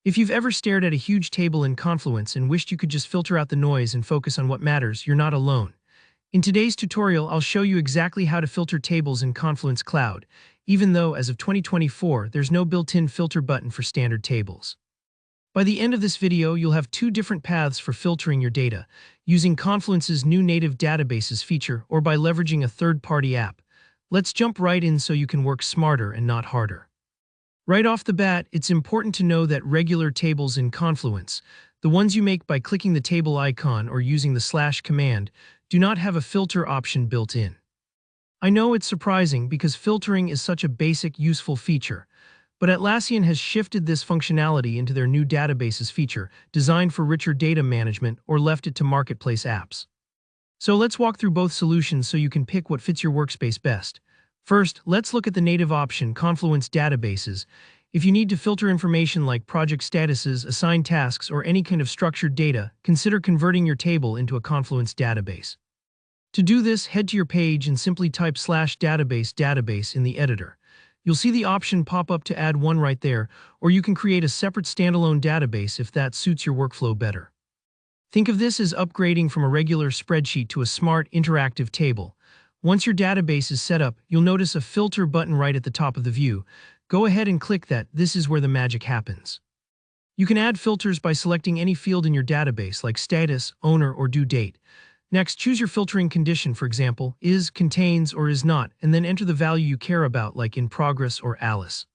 If you've ever stared at a huge table in Confluence and wished you could just filter out the noise and focus on what matters, you're not alone. In today's tutorial, I'll show you exactly how to filter tables in Confluence Cloud, even though, as of 2024, there's no built-in filter button for standard tables. By the end of this video, you'll have two different paths for filtering your data, using Confluence's new native databases feature or by leveraging a third-party app. Let's jump right in so you can work smarter and not harder. Right off the bat, it's important to know that regular tables in Confluence, the ones you make by clicking the table icon or using the / command, do not have a filter option built in. I know it's surprising because filtering is such a basic, useful feature, but Atlassian has shifted this functionality into their new databases feature, designed for richer data management, or left it to marketplace apps. So let's walk through both solutions so you can pick what fits your workspace best. First, let's look at the native option, Confluence Databases. If you need to filter information like project statuses, assigned tasks, or any kind of structured data, consider converting your table into a Confluence database. To do this, head to your page and simply type /database in the editor. You'll see the option pop up to add one right there, or you can create a separate standalone database if that suits your workflow better. Think of this as upgrading from a regular spreadsheet to a smart, interactive table. Once your database is set up, you'll notice a filter button right at the top of the view. Go ahead and click that. This is where the magic happens. You can add filters by selecting any field in your database like status, owner, or due date. Next, choose your filtering condition, for example, is, contains, or is not, and then enter the value you care about like in progress or Alice.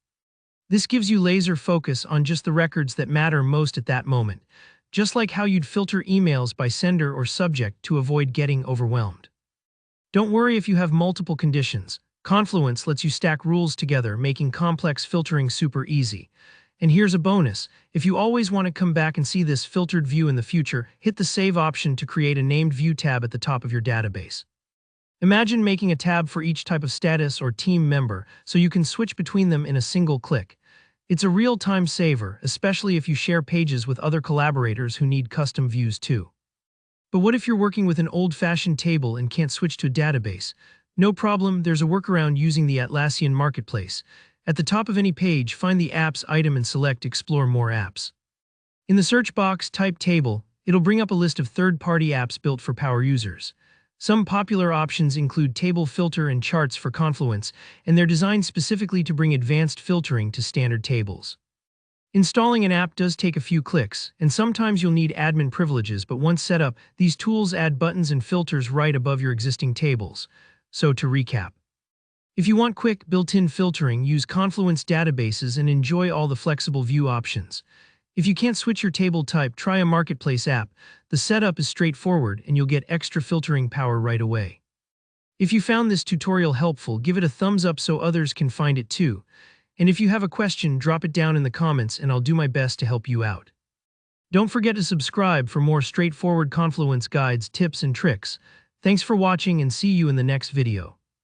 This gives you laser focus on just the records that matter most at that moment, just like how you'd filter emails by sender or subject to avoid getting overwhelmed. Don't worry if you have multiple conditions. Confluence lets you stack rules together, making complex filtering super easy. And here's a bonus. If you always want to come back and see this filtered view in the future, hit the Save option to create a named view tab at the top of your database. Imagine making a tab for each type of status or team member so you can switch between them in a single click. It's a real time saver, especially if you share pages with other collaborators who need custom views too. But what if you're working with an old-fashioned table and can't switch to a database? No problem, there's a workaround using the Atlassian Marketplace. At the top of any page, find the Apps item and select Explore More Apps. In the search box, type Table. It'll bring up a list of third-party apps built for power users. Some popular options include Table Filter and Charts for Confluence, and they're designed specifically to bring advanced filtering to standard tables. Installing an app does take a few clicks, and sometimes you'll need admin privileges, but once set up, these tools add buttons and filters right above your existing tables. So to recap, if you want quick, built-in filtering, use Confluence Databases and enjoy all the flexible view options. If you can't switch your table type, try a marketplace app. The setup is straightforward and you'll get extra filtering power right away. If you found this tutorial helpful, give it a thumbs up so others can find it too. And if you have a question, drop it down in the comments and I'll do my best to help you out. Don't forget to subscribe for more straightforward Confluence guides, tips, and tricks. Thanks for watching and see you in the next video.